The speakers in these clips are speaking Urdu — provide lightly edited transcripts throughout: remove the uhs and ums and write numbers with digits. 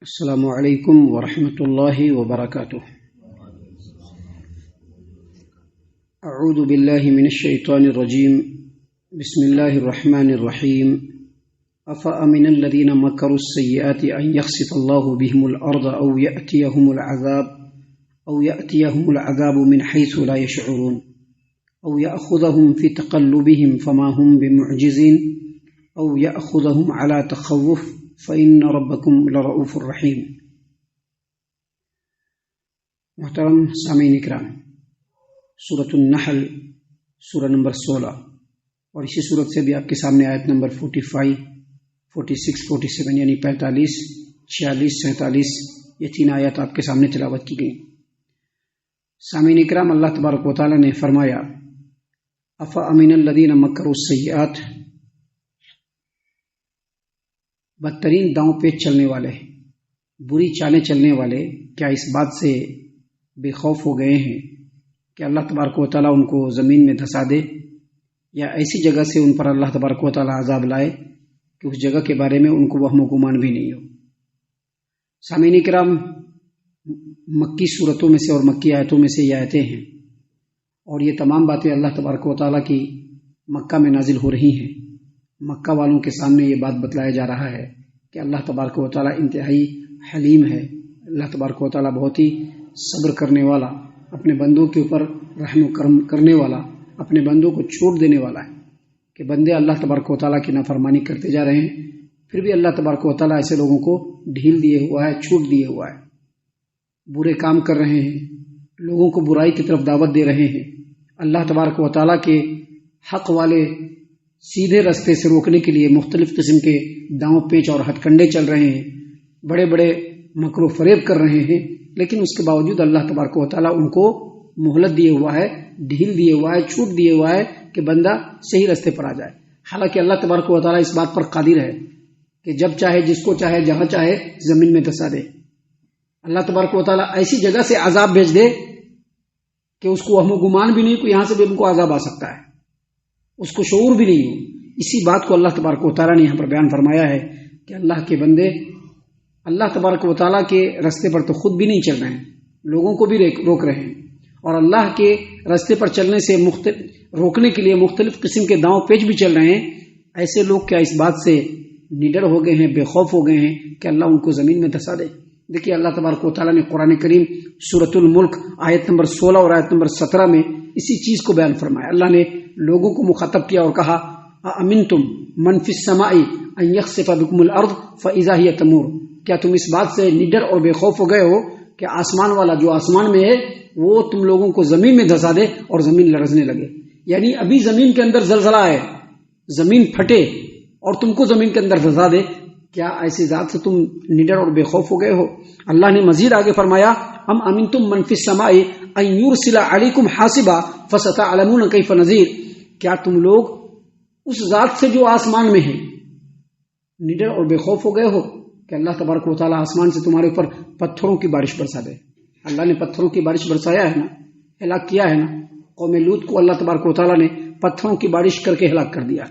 السلام علیکم ورحمۃ اللہ وبرکاتہ۔ اعوذ باللہ من الشیطان الرجیم، بسم اللہ الرحمن الرحیم۔ افامن الذین مکروا السیئات ان یخسف اللہ بهم الارض او یأتیہم العذاب من حیث لا یشعرون او یأخذہم فی تقلبہم فما هم بمعجزین او یأخذہم علی تخوف فإن ربکم لرؤوف الرحیم۔ محترم سامعین اکرام، سورۃ النحل سورہ نمبر 16 اور اسی سورت سے بھی آپ کے سامنے آیت نمبر 45، 46، 47 یعنی 45، 46، 47 یہ تین آیات آپ کے سامنے تلاوت کی گئی۔ سامعین اکرام، اللہ تبارک و تعالی نے فرمایا افامن الذین مکروا السیئات، بدترین داؤں پیچ چلنے والے، بری چالیں چلنے والے کیا اس بات سے بے خوف ہو گئے ہیں کہ اللہ تبارک و تعالیٰ ان کو زمین میں دھسا دے، یا ایسی جگہ سے ان پر اللہ تبارک و تعالیٰ عذاب لائے کہ اس جگہ کے بارے میں ان کو وہم و گمان بھی نہیں ہو۔ سامعین کرام، مکی صورتوں میں سے اور مکی آیتوں میں سے یہ آیتیں ہیں، اور یہ تمام باتیں اللہ تبارک و تعالیٰ کی مکہ میں نازل ہو رہی ہیں۔ مکہ والوں کے سامنے یہ بات بتلایا جا رہا ہے کہ اللہ تبارک و تعالیٰ انتہائی حلیم ہے، اللہ تبارک و تعالیٰ بہت ہی صبر کرنے والا، اپنے بندوں کے اوپر رحم و کرم کرنے والا، اپنے بندوں کو چھوٹ دینے والا ہے کہ بندے اللہ تبارک و تعالیٰ کی نافرمانی کرتے جا رہے ہیں، پھر بھی اللہ تبارک و تعالیٰ ایسے لوگوں کو ڈھیل دیے ہوا ہے، چھوٹ دیے ہوا ہے۔ برے کام کر رہے ہیں، لوگوں کو برائی کی طرف دعوت دے رہے ہیں، اللہ تبارک و تعالیٰ کے حق والے سیدھے رستے سے روکنے کے لیے مختلف قسم کے داؤں پیچ اور ہتھ کنڈے چل رہے ہیں، بڑے بڑے مکر و فریب کر رہے ہیں، لیکن اس کے باوجود اللہ تبارک و تعالیٰ ان کو مہلت دیے ہوا ہے، ڈھیل دیے ہوا ہے، چھوٹ دیے ہوا ہے کہ بندہ صحیح رستے پر آ جائے۔ حالانکہ اللہ تبارک و تعالیٰ اس بات پر قادر ہے کہ جب چاہے، جس کو چاہے، جہاں چاہے زمین میں دھسا دے۔ اللہ تبارک و تعالیٰ ایسی جگہ سے عذاب بھیج دے کہ اس کو وہم و گمان بھی نہیں کہ یہاں سے بھی ان کو عذاب آ سکتا ہے، اس کو شعور بھی نہیں ہو۔ اسی بات کو اللہ تبارک و تعالیٰ نے یہاں پر بیان فرمایا ہے کہ اللہ کے بندے اللہ تبارک و تعالیٰ کے رستے پر تو خود بھی نہیں چل رہے ہیں، لوگوں کو بھی روک رہے ہیں، اور اللہ کے رستے پر چلنے سے روکنے کے لیے مختلف قسم کے داؤں پیچ بھی چل رہے ہیں۔ ایسے لوگ کیا اس بات سے نڈر ہو گئے ہیں، بے خوف ہو گئے ہیں کہ اللہ ان کو زمین میں دھسا دے؟ دیکھیے اللہ تبارک و تعالیٰ نے قرآن کریم سورۃ الملک آیت نمبر 16 اور آیت نمبر 17 میں اسی چیز کو بیان فرمایا۔ اللہ نے لوگوں کو مخاطب کیا اور کہا اَأَمِنْتُمْ مَنْ فِي السَّمَاءِ أَنْ يَخْسِفَ بِكُمُ الْأَرْضَ فَإِذَا هِيَ تَمُورُ، کیا تم اس بات سے نڈر اور بے خوف ہو گئے ہو کہ آسمان والا جو آسمان میں ہے وہ تم لوگوں کو زمین میں دھسا دے اور زمین لرزنے لگے؟ یعنی ابھی زمین کے اندر زلزلہ ہے، زمین پھٹے اور تم کو زمین کے اندر دھسا دے، کیا ایسی ذات سے تم نڈر اور بے خوف ہو گئے ہو؟ اللہ نے مزید آگے فرمایا ام امنتم من فی السماء ان یرسل علیکم حاصبا فستعلمون کیف نذیر، کیا تم لوگ اس ذات سے جو آسمان میں ہے نڈر اور بے خوف ہو گئے ہو کہ اللہ تبارک و تعالیٰ آسمان سے تمہارے اوپر پتھروں کی بارش برسا دے؟ اللہ نے پتھروں کی بارش برسایا ہے نا، ہلاک کیا ہے نا۔ قوم لوط کو اللہ تبارک و تعالیٰ نے پتھروں کی بارش کر کے ہلاک کر دیا۔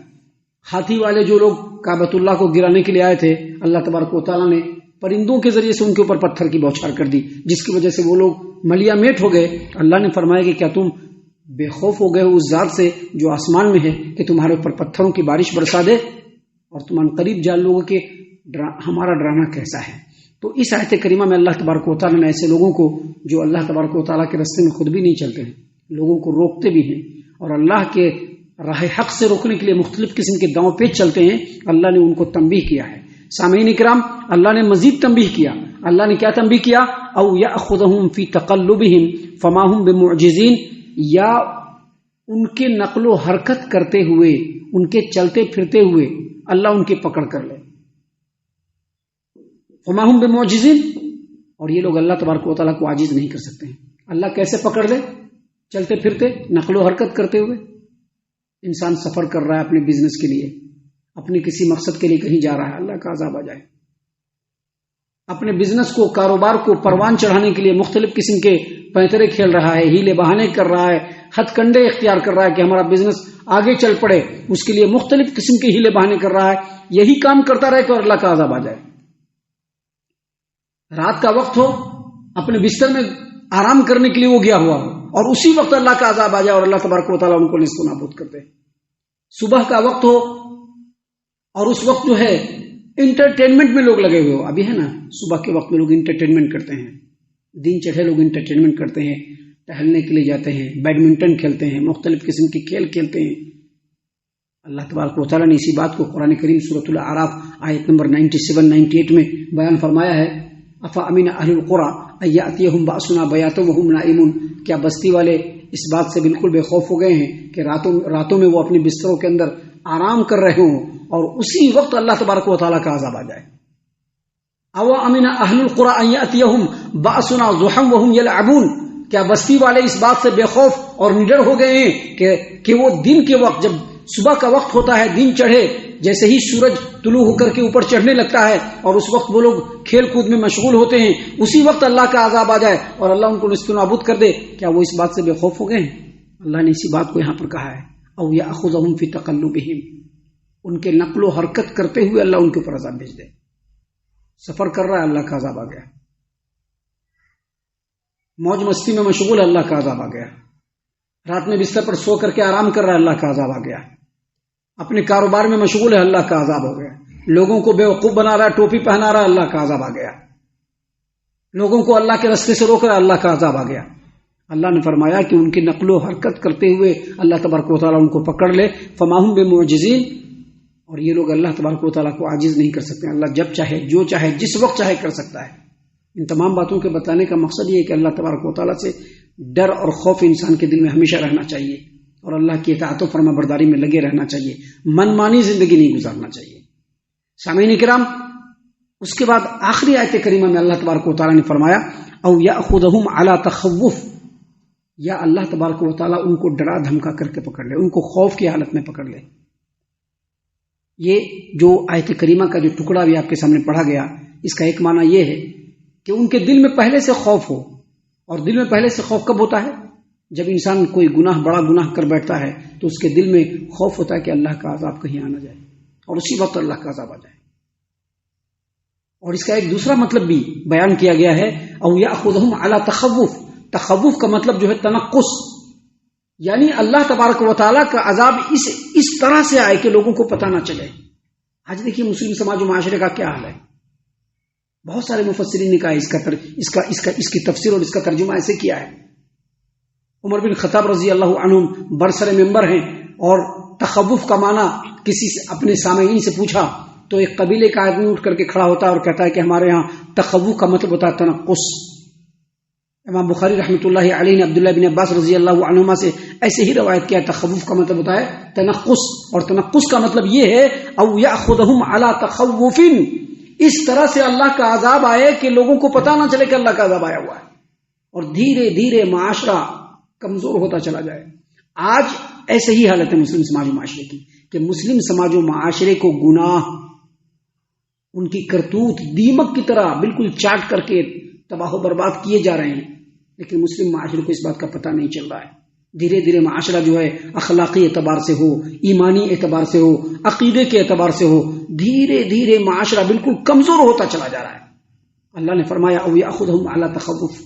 ہاتھی والے جو لوگ کعبۃ اللہ کو گرانے کے لیے آئے تھے، اللہ تبارک و تعالیٰ نے پرندوں کے ذریعے سے ان کے اوپر پتھر کی بوچھار کر دی، جس کی وجہ سے وہ لوگ ملیا میٹ ہو گئے۔ اللہ نے فرمایا کہ کیا تم بے خوف ہو گئے ہو اس ذات سے جو آسمان میں ہے کہ تمہارے اوپر پتھروں کی بارش برسا دے، اور تم ان قریب جان لوگے کہ ہمارا ڈرانا کیسا ہے۔ تو اس آیت کریمہ میں اللہ تبارک و تعالیٰ نے ایسے لوگوں کو جو اللہ تبارک و تعالیٰ کے راستے میں خود بھی نہیں چلتے ہیں، لوگوں کو روکتے بھی ہیں اور اللہ کے راہ حق سے روکنے کے لیے مختلف قسم کے داؤں پیچ چلتے ہیں، اللہ نے ان کو تنبیہ کیا ہے۔ سامعین اکرام، اللہ نے مزید تنبیہ کیا۔ اللہ نے کیا تنبیہ کیا؟ او یاخذہم فی تقلبہم فما ہم بمعجزین، یا ان کے نقل و حرکت کرتے ہوئے، ان کے چلتے پھرتے ہوئے اللہ ان کی پکڑ کر لے۔ فما ہم بمعجزین، اور یہ لوگ اللہ تبارک و تعالیٰ کو عاجز نہیں کر سکتے ہیں۔ اللہ کیسے پکڑ لے؟ چلتے پھرتے، نقل و حرکت کرتے ہوئے۔ انسان سفر کر رہا ہے اپنے بزنس کے لیے، اپنے کسی مقصد کے لیے کہیں جا رہا ہے، اللہ کا عذاب آ جائے۔ اپنے بزنس کو، کاروبار کو پروان چڑھانے کے لیے مختلف قسم کے پینترے کھیل رہا ہے، ہیلے بہانے کر رہا ہے، ہتھ کنڈے اختیار کر رہا ہے کہ ہمارا بزنس آگے چل پڑے، اس کے لیے مختلف قسم کے ہیلے بہانے کر رہا ہے، یہی کام کرتا رہے کہ اللہ کا عذاب آ جائے۔ رات کا وقت ہو، اپنے بستر میں آرام کرنے کے لیے وہ گیا ہوا ہو، اور اسی وقت اللہ کا عذاب آ جائے اور اللہ تبارک و تعالیٰ ان کو نصف و نابود کر دے۔ صبح کا وقت ہو اور اس وقت جو ہے انٹرٹینمنٹ میں لوگ لگے ہوئے ہو، ابھی ہے نا صبح کے وقت میں لوگ انٹرٹینمنٹ کرتے ہیں، دن چڑھے لوگ انٹرٹینمنٹ کرتے ہیں، ٹہلنے کے لیے جاتے ہیں، بیڈمنٹن کھیلتے ہیں، مختلف قسم کے کھیل کھیلتے ہیں۔ اللہ تبارک و تعالیٰ نے اسی بات کو قرآن کریم سورۃ الاعراف آیت نمبر 97-98 میں بیان فرمایا ہے، افامن اہل القری ان یاتیہم باسنا بیاتا وہم نائمون، کیا بستی والے اس بات سے بالکل بے خوف ہو گئے ہیں کہ راتوں میں وہ اپنے بستروں کے اندر آرام کر رہے ہوں اور اسی وقت اللہ تبارک و تعالیٰ کا عذاب آ جائے۔ او امن اہل القری ان یاتیہم باسنا ضحی وہم یلعبون، کیا بستی والے اس بات سے بے خوف اور نڈر ہو گئے ہیں کہ وہ دن کے وقت، جب صبح کا وقت ہوتا ہے، دن چڑھے، جیسے ہی سورج طلوع ہو کر کے اوپر چڑھنے لگتا ہے اور اس وقت وہ لوگ کھیل کود میں مشغول ہوتے ہیں، اسی وقت اللہ کا عذاب آ جائے اور اللہ ان کو نصف و نابود کر دے، کیا وہ اس بات سے بے خوف ہو گئے ہیں؟ اللہ نے اسی بات کو یہاں پر کہا ہے، او یاخذہم فی تقلبہم، ان کے نقل و حرکت کرتے ہوئے اللہ ان کے اوپر عذاب بھیج دے۔ سفر کر رہا ہے، اللہ کا عذاب آ گیا، موج مستی میں مشغول ہے، اللہ کا عذاب آ گیا، رات میں بستر پر سو کر کے آرام کر رہا ہے، اللہ کا عذاب آ گیا، اپنے کاروبار میں مشغول ہے، اللہ کا عذاب ہو گیا، لوگوں کو بیوقوف بنا رہا ہے، ٹوپی پہنا رہا ہے، اللہ کا عذاب آ گیا، لوگوں کو اللہ کے راستے سے روک رہا ہے، اللہ کا عذاب آ گیا۔ اللہ نے فرمایا کہ ان کی نقل و حرکت کرتے ہوئے اللہ تبارک و تعالیٰ ان کو پکڑ لے، فما ہم بمعجزین، اور یہ لوگ اللہ تبارک و تعالیٰ کو عاجز نہیں کر سکتے۔ اللہ جب چاہے، جو چاہے، جس وقت چاہے کر سکتا ہے۔ ان تمام باتوں کے بتانے کا مقصد یہ ہے کہ اللہ تبارک و تعالیٰ سے ڈر اور خوف انسان کے دل میں ہمیشہ رہنا چاہیے اور اللہ کی اطاعت و فرما برداری میں لگے رہنا چاہیے، من مانی زندگی نہیں گزارنا چاہیے۔ سامعین کرام، اس کے بعد آخری آیت کریمہ میں اللہ تبارک و تعالیٰ نے فرمایا، او یاخذہم علی تخوف، یا اللہ تبارک و تعالیٰ ان کو ڈرا دھمکا کر کے پکڑ لے، ان کو خوف کی حالت میں پکڑ لے۔ یہ جو آیت کریمہ کا جو ٹکڑا بھی آپ کے سامنے پڑھا گیا، اس کا ایک معنی یہ ہے کہ ان کے دل میں پہلے سے خوف ہو، اور دل میں پہلے سے خوف کب ہوتا ہے؟ جب انسان کوئی گناہ، بڑا گناہ کر بیٹھتا ہے تو اس کے دل میں خوف ہوتا ہے کہ اللہ کا عذاب کہیں آ نہ جائے، اور اسی وقت اللہ کا عذاب آ جائے۔ اور اس کا ایک دوسرا مطلب بھی بیان کیا گیا ہے، او یاخذہم علی تخوف، تخوف کا مطلب جو ہے تنقص، یعنی اللہ تبارک و تعالیٰ کا عذاب اس طرح سے آئے کہ لوگوں کو پتہ نہ چلے۔ آج دیکھیے مسلم سماج و معاشرے کا کیا حال ہے، بہت سارے مفسرین نے کہا اس کی تفسیر اور اس کا ترجمہ ایسے کیا ہے۔ عمر بن خطاب رضی اللہ عنہ برسر ممبر ہیں، اور تخوف کا معنی کسی سے اپنے سامعین سے پوچھا تو ایک قبیلے کا آدمی اٹھ کر کے کھڑا ہوتا ہے اور کہتا ہے کہ ہمارے ہاں تخوف کا مطلب ہوتا ہے تنقص۔ امام بخاری رحمۃ اللہ علیہ نے عبداللہ بن عباس رضی اللہ عنہما سے ایسے ہی روایت کیا، تخوف کا مطلب ہوتا ہے تنقص، اور تنقص کا مطلب یہ ہے او یاخذہم علی تخوف، اس طرح سے اللہ کا عذاب آئے کہ لوگوں کو پتہ نہ چلے کہ اللہ کا عذاب آیا ہوا ہے، اور دھیرے دھیرے معاشرہ کمزور ہوتا چلا جائے۔ آج ایسے ہی حالت ہے مسلم سماج و معاشرے کی کہ مسلم سماج و معاشرے کو گناہ، ان کی کرتوت دیمک کی طرح بالکل چاٹ کر کے تباہ و برباد کیے جا رہے ہیں، لیکن مسلم معاشرے کو اس بات کا پتہ نہیں چل رہا ہے۔ دھیرے دھیرے معاشرہ جو ہے اخلاقی اعتبار سے ہو، ایمانی اعتبار سے ہو، عقیدے کے اعتبار سے ہو، دھیرے دھیرے معاشرہ بالکل کمزور ہوتا چلا جا رہا ہے۔ اللہ نے فرمایا او یاخذہم علی تخوف،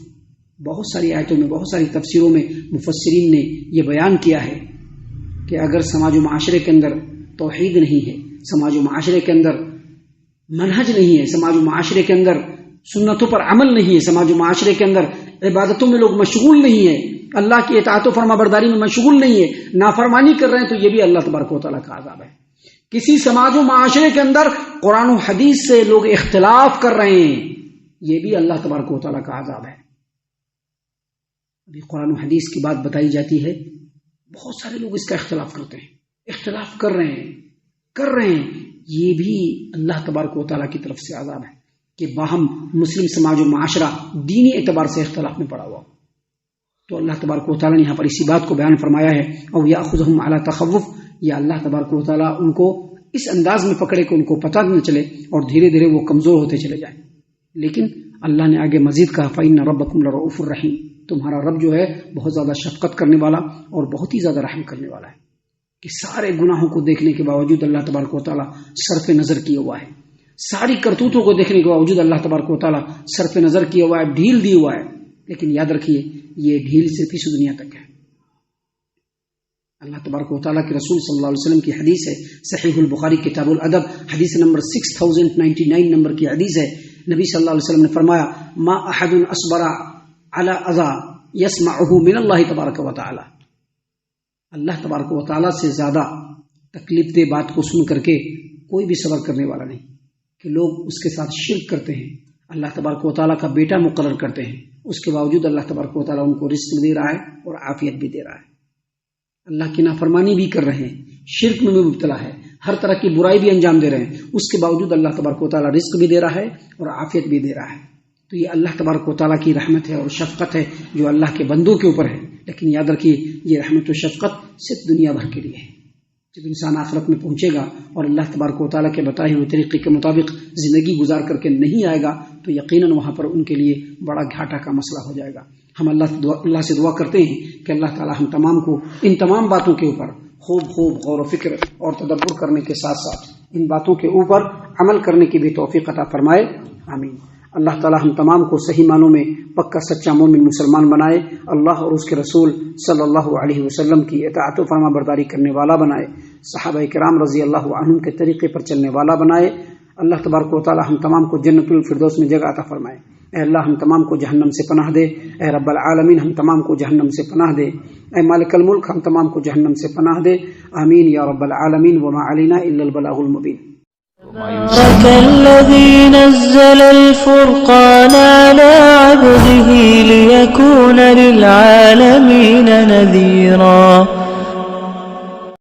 بہت ساری آیتوں میں، بہت ساری تفسیروں میں مفسرین نے یہ بیان کیا ہے کہ اگر سماج و معاشرے کے اندر توحید نہیں ہے، سماج و معاشرے کے اندر منہج نہیں ہے، سماج و معاشرے کے اندر سنتوں پر عمل نہیں ہے، سماج و معاشرے کے اندر عبادتوں میں لوگ مشغول نہیں ہے، اللہ کی اطاعت و فرما برداری میں مشغول نہیں ہے، نافرمانی کر رہے ہیں، تو یہ بھی اللہ تبارک و تعالیٰ کا عذاب ہے۔ کسی سماج و معاشرے کے اندر قرآن و حدیث سے لوگ اختلاف کر رہے ہیں، یہ بھی اللہ تبارک و تعالیٰ کا عذاب ہے۔ ابھی قرآن و حدیث کی بات بتائی جاتی ہے، بہت سارے لوگ اس کا اختلاف کرتے ہیں، اختلاف کر رہے ہیں، یہ بھی اللہ تبارک و تعالیٰ کی طرف سے عذاب ہے کہ باہم مسلم سماج و معاشرہ دینی اعتبار سے اختلاف میں پڑا ہوا۔ تو اللہ تبارک و تعالیٰ نے یہاں پر اسی بات کو بیان فرمایا ہے، او یاخذہم علی تخوف، یا اللہ تبارک و تعالیٰ ان کو اس انداز میں پکڑے کہ ان کو پتہ نہ چلے اور دھیرے دھیرے وہ کمزور ہوتے چلے جائیں۔ لیکن اللہ نے آگے مزید کہا فإن ربکم لرؤوف الرحیم، تمہارا رب جو ہے بہت زیادہ شفقت کرنے والا اور بہت ہی زیادہ رحم کرنے والا ہے، کہ سارے گناہوں کو دیکھنے کے باوجود اللہ تبارک و تعالیٰ صرف نظر کیے ہوا ہے، ساری کرتوتوں کو دیکھنے کے باوجود اللہ تبارک و تعالیٰ سر پہ نظر کیا ہوا ہے، ڈھیل دی ہوا ہے، لیکن یاد رکھیے یہ ڈھیل صرف اسی دنیا تک ہے۔ اللہ تبارک و تعالیٰ کے رسول صلی اللہ علیہ وسلم کی حدیث ہے، صحیح البخاری کتاب الادب حدیث نمبر 6099 نمبر کی حدیث ہے، نبی صلی اللہ علیہ وسلم نے فرمایا ما احد اصبر علی اذى يسمعه من اللہ تبارک و تعالی، اللہ تبارک و تعالیٰ سے زیادہ تکلیف دہ بات کو سن کر کے کوئی بھی صبر کرنے والا نہیں، کہ لوگ اس کے ساتھ شرک کرتے ہیں، اللہ تبارک و تعالیٰ کا بیٹا مقرر کرتے ہیں، اس کے باوجود اللہ تبارک و تعالیٰ ان کو رزق بھی دے رہا ہے اور عافیت بھی دے رہا ہے، اللہ کی نافرمانی بھی کر رہے ہیں، شرک میں بھی مبتلا ہے، ہر طرح کی برائی بھی انجام دے رہے ہیں، اس کے باوجود اللہ تبارک و تعالیٰ رزق بھی دے رہا ہے اور عافیت بھی دے رہا ہے۔ تو یہ اللہ تبارک و تعالیٰ کی رحمت ہے اور شفقت ہے جو اللہ کے بندوں کے اوپر ہے، لیکن یاد رکھیے یہ رحمت و شفقت صرف دنیا بھر کے لیے ہے۔ جب انسان آخرت میں پہنچے گا اور اللہ تبارک و تعالیٰ کے بتائے ہوئے طریقے کے مطابق زندگی گزار کر کے نہیں آئے گا تو یقیناً وہاں پر ان کے لیے بڑا گھاٹا کا مسئلہ ہو جائے گا۔ ہم اللہ سے دعا کرتے ہیں کہ اللہ تعالیٰ ہم تمام کو ان تمام باتوں کے اوپر خوب غور و فکر اور تدبر کرنے کے ساتھ ساتھ ان باتوں کے اوپر عمل کرنے کی بھی توفیق عطا فرمائے، آمین۔ اللہ تعالیٰ ہم تمام کو صحیح معنوں میں پکا سچا مومن مسلمان بنائے، اللہ اور اس کے رسول صلی اللہ علیہ وسلم کی اطاعت و فرما برداری کرنے والا بنائے، صحابہ کرام رضی اللہ عنہم کے طریقے پر چلنے والا بنائے۔ اللہ تبارک و تعالیٰ ہم تمام کو جنت الفردوس میں جگہ عطا فرمائے۔ اے اللہ ہم تمام کو جہنم سے پناہ دے، اے رب العالمین ہم تمام کو جہنم سے پناہ دے، اے مالک الملک ہم تمام کو جہنم سے پناہ دے، آمین یا رب العالمین۔ وما علینا الا البلاغ المبین۔ تبارك الذي نزل الفرقان على عبده ليكون للعالمين نذيرا